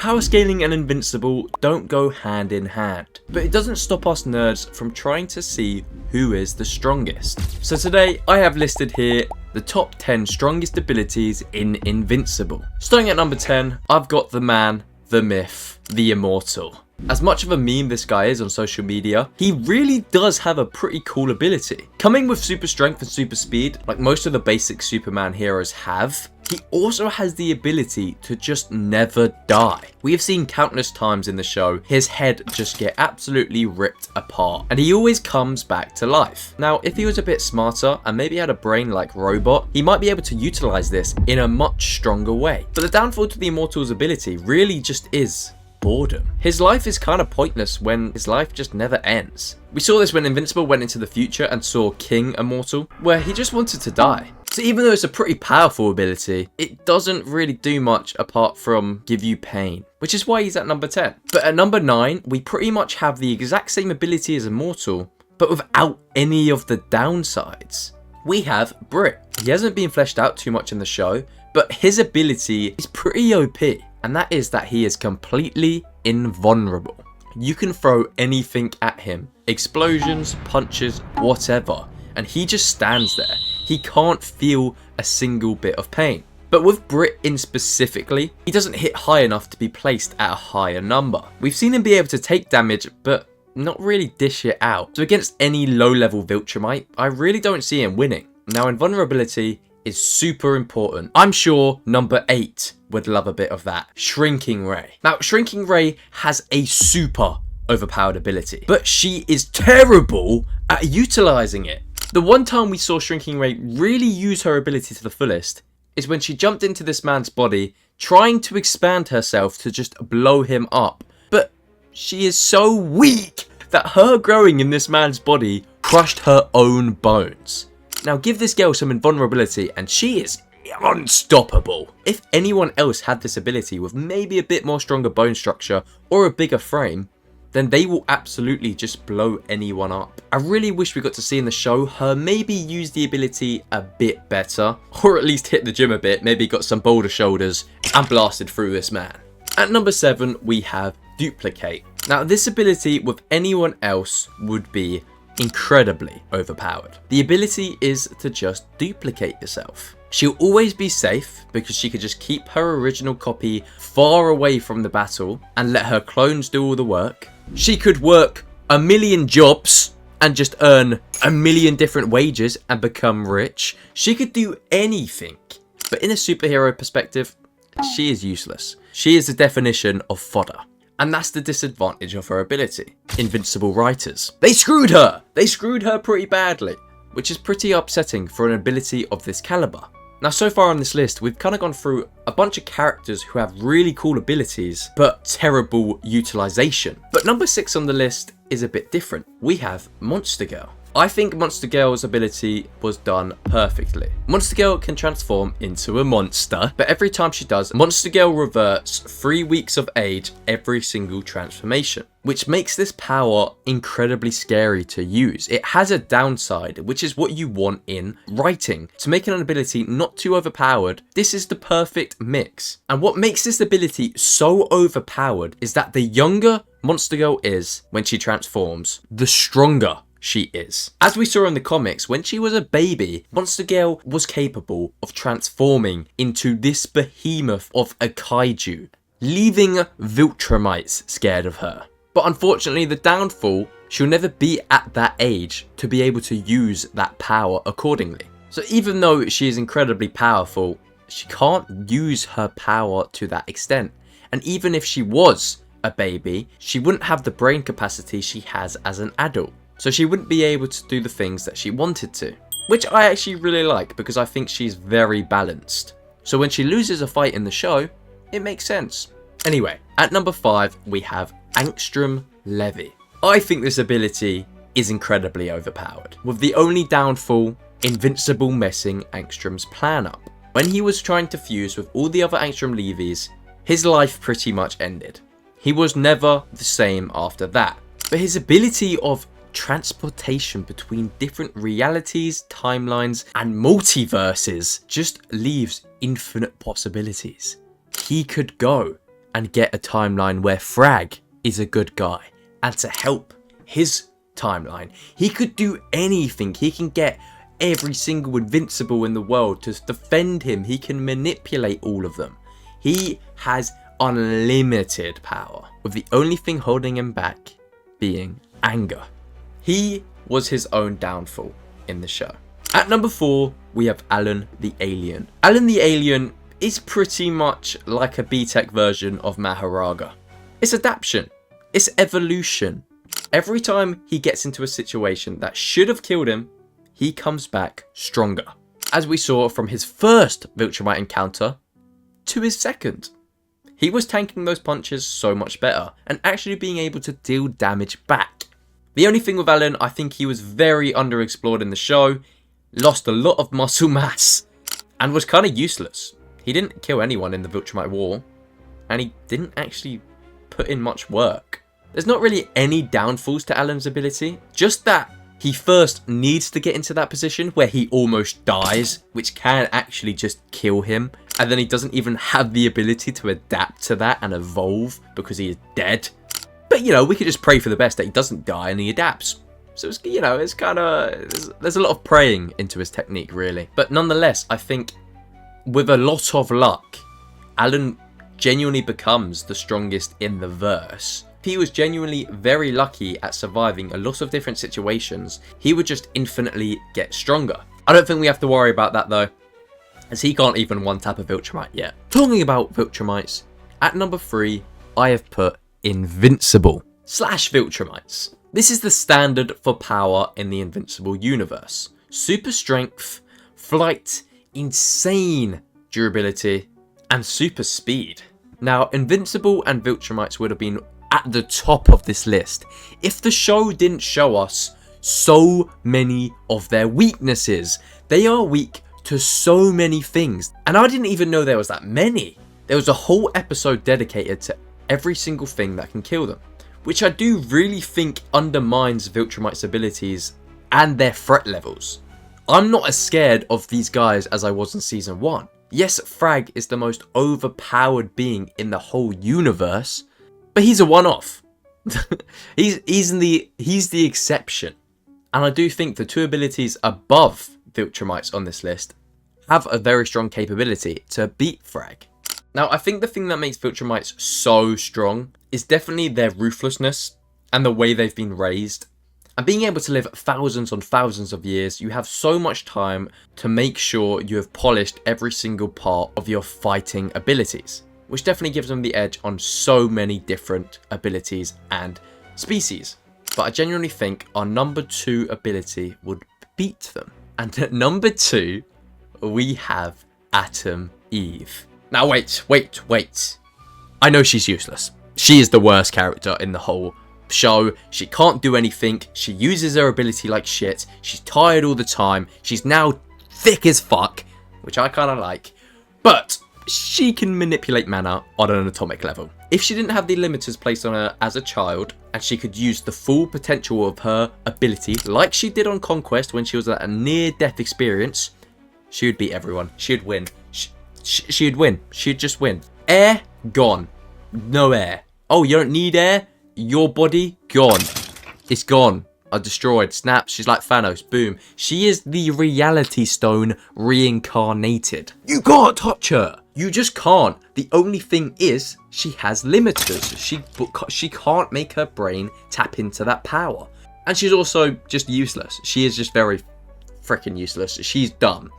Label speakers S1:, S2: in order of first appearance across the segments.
S1: power scaling and Invincible don't go hand in hand, but it doesn't stop us nerds from trying to see who is the strongest. So today I have listed here the top 10 strongest abilities in Invincible. Starting at number 10, I've got the man, the myth, the immortal. As much of a meme this guy is on social media, he really does have a pretty cool ability. Coming with super strength and super speed, like most of the basic Superman heroes have, he also has the ability to just never die. We have seen countless times in the show his head just get absolutely ripped apart, and he always comes back to life. Now, if he was a bit smarter and maybe had a brain like Robot, he might be able to utilize this in a much stronger way. But the downfall to the Immortal's ability really just is boredom. His life is kind of pointless when his life just never ends. We saw this when Invincible went into the future and saw King Immortal, where he just wanted to die. So even though it's a pretty powerful ability, it doesn't really do much apart from give you pain, which is why he's at number 10. But at number 9, we pretty much have the exact same ability as Immortal, but without any of the downsides. We have Brit. He hasn't been fleshed out too much in the show, but his ability is pretty OP. And that is that he is completely invulnerable. You can throw anything at him. Explosions, punches, whatever. And he just stands there. He can't feel a single bit of pain. But with Brit in specifically, he doesn't hit high enough to be placed at a higher number. We've seen him be able to take damage, but not really dish it out. So against any low-level Viltrumite, I really don't see him winning. Now, invulnerability is super important. I'm sure number 8 would love a bit of that. Shrinking Ray. Now, Shrinking Ray has a super overpowered ability, but she is terrible at utilizing it. The one time we saw Shrinking Ray really use her ability to the fullest is when she jumped into this man's body, trying to expand herself to just blow him up. But she is so weak that her growing in this man's body crushed her own bones. Now give this girl some invulnerability and she is unstoppable. If anyone else had this ability with maybe a bit more stronger bone structure or a bigger frame, then they will absolutely just blow anyone up. I really wish we got to see in the show her maybe use the ability a bit better, or at least hit the gym a bit, maybe got some boulder shoulders and blasted through this man. At number 7, we have Duplicate. Now this ability with anyone else would be incredibly overpowered. The ability is to just duplicate yourself. She'll always be safe because she could just keep her original copy far away from the battle and let her clones do all the work. She could work a million jobs and just earn a million different wages and become rich. She could do anything. But in a superhero perspective, she is useless. She is the definition of fodder. And that's the disadvantage of her ability. Invincible writers. They screwed her! They screwed her pretty badly, which is pretty upsetting for an ability of this caliber. Now so far on this list, we've kind of gone through a bunch of characters who have really cool abilities, but terrible utilization. But number 6 on the list is a bit different. We have Monster Girl. I think Monster Girl's ability was done perfectly. Monster Girl can transform into a monster, but every time she does, Monster Girl reverts 3 weeks of age every single transformation, which makes this power incredibly scary to use. It has a downside, which is what you want in writing. To make an ability not too overpowered, this is the perfect mix. And what makes this ability so overpowered is that the younger Monster Girl is when she transforms, the stronger she is. As we saw in the comics, when she was a baby, Monster Girl was capable of transforming into this behemoth of a kaiju, leaving Viltrumites scared of her. But unfortunately, the downfall, she'll never be at that age to be able to use that power accordingly. So even though she is incredibly powerful, she can't use her power to that extent. And even if she was a baby, she wouldn't have the brain capacity she has as an adult. So she wouldn't be able to do the things that she wanted to, which I actually really like because I think she's very balanced. So when she loses a fight in the show, it makes sense. Anyway, at number 5, we have Angstrom Levy. I think this ability is incredibly overpowered, with the only downfall, Invincible messing Angstrom's plan up. When he was trying to fuse with all the other Angstrom Levys, his life pretty much ended. He was never the same after that. But his ability of transportation between different realities, timelines, and multiverses just leaves infinite possibilities. He could go and get a timeline where Frag is a good guy. And to help his timeline, he could do anything. He can get every single Invincible in the world to defend him. He can manipulate all of them. He has unlimited power, with the only thing holding him back being anger. He was his own downfall in the show. At number 4, we have Alan the Alien. Alan the Alien is pretty much like a B-Tech version of Maharaga. It's adaptation. It's evolution. Every time he gets into a situation that should have killed him, he comes back stronger. As we saw from his first Viltrumite encounter to his second. He was tanking those punches so much better and actually being able to deal damage back. The only thing with Alan, I think he was very underexplored in the show, lost a lot of muscle mass, and was kind of useless. He didn't kill anyone in the Viltrumite War, and he didn't actually put in much work. There's not really any downfalls to Alan's ability, just that he first needs to get into that position where he almost dies, which can actually just kill him, and then he doesn't even have the ability to adapt to that and evolve because he is dead. But, you know, we could just pray for the best that he doesn't die and he adapts. So, it's, you know, it's kind of... There's a lot of praying into his technique, really. But nonetheless, I think with a lot of luck, Alan genuinely becomes the strongest in the verse. If he was genuinely very lucky at surviving a lot of different situations, he would just infinitely get stronger. I don't think we have to worry about that, though, as he can't even one-tap a Viltrumite yet. Talking about Viltrumites, at number 3, I have put Invincible / Viltrumites. This is the standard for power in the Invincible universe. Super strength, flight, insane durability, and super speed. Now, Invincible and Viltrumites would have been at the top of this list if the show didn't show us so many of their weaknesses. They are weak to so many things, and I didn't even know there was that many. There was a whole episode dedicated to every single thing that can kill them, which I do really think undermines Viltrumite's abilities and their threat levels. I'm not as scared of these guys as I was in season 1. Yes, Frag is the most overpowered being in the whole universe, but he's a one-off. he's the exception. And I do think the two abilities above Viltrumites on this list have a very strong capability to beat Frag. Now, I think the thing that makes Viltrumites so strong is definitely their ruthlessness and the way they've been raised. And being able to live thousands on thousands of years, you have so much time to make sure you have polished every single part of your fighting abilities, which definitely gives them the edge on so many different abilities and species. But I genuinely think our number 2 ability would beat them. And at number 2, we have Atom Eve. Now wait. I know she's useless. She is the worst character in the whole show. She can't do anything. She uses her ability like shit. She's tired all the time. She's now thick as fuck, which I kind of like. But she can manipulate mana on an atomic level. If she didn't have the limiters placed on her as a child, and she could use the full potential of her ability, like she did on Conquest when she was at a near-death experience, she would beat everyone. She'd win. She'd win. She'd just win. Air, gone. No air. Oh, you don't need air? Your body, gone. It's gone. Destroyed. Snaps. She's like Thanos. Boom. She is the Reality Stone reincarnated. You can't touch her. You just can't. The only thing is, she has limiters. She can't make her brain tap into that power. And she's also just useless. She is just very freaking useless. She's dumb.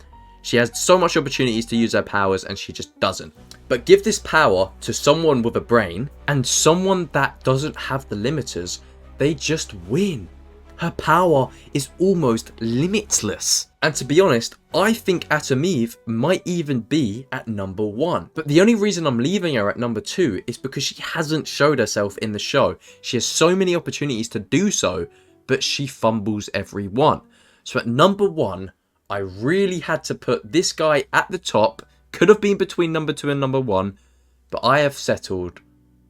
S1: She has so much opportunities to use her powers and she just doesn't. But give this power to someone with a brain and someone that doesn't have the limiters, they just win. Her power is almost limitless. And to be honest, I think Atom Eve might even be at number 1. But the only reason I'm leaving her at number 2 is because she hasn't showed herself in the show. She has so many opportunities to do so, but she fumbles every one. So at number 1, I really had to put this guy at the top. Could have been between number 2 and number 1, but I have settled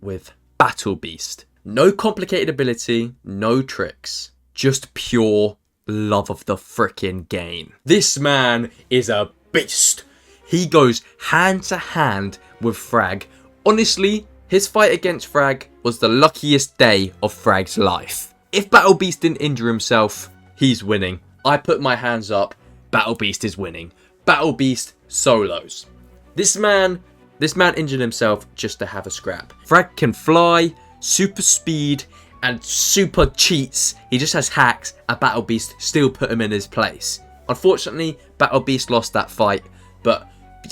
S1: with Battle Beast. No complicated ability, no tricks. Just pure love of the frickin' game. This man is a beast. He goes hand to hand with Frag. Honestly, His fight against Frag was the luckiest day of Frag's life. If Battle Beast didn't injure himself, he's winning. I put my hands up, Battle Beast is winning. Battle Beast solos. This man injured himself just to have a scrap. Frag can fly, super speed, and super cheats. He just has hacks, and Battle Beast still put him in his place. Unfortunately, Battle Beast lost that fight, but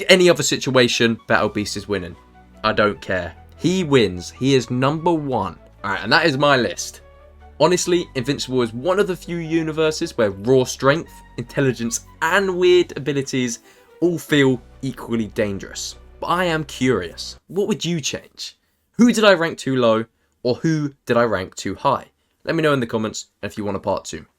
S1: any other situation, Battle Beast is winning. I don't care. He wins. He is number 1. Alright, and that is my list. Honestly, Invincible is one of the few universes where raw strength, intelligence, and weird abilities all feel equally dangerous. But I am curious. What would you change? Who did I rank too low, or who did I rank too high? Let me know in the comments if you want a part 2.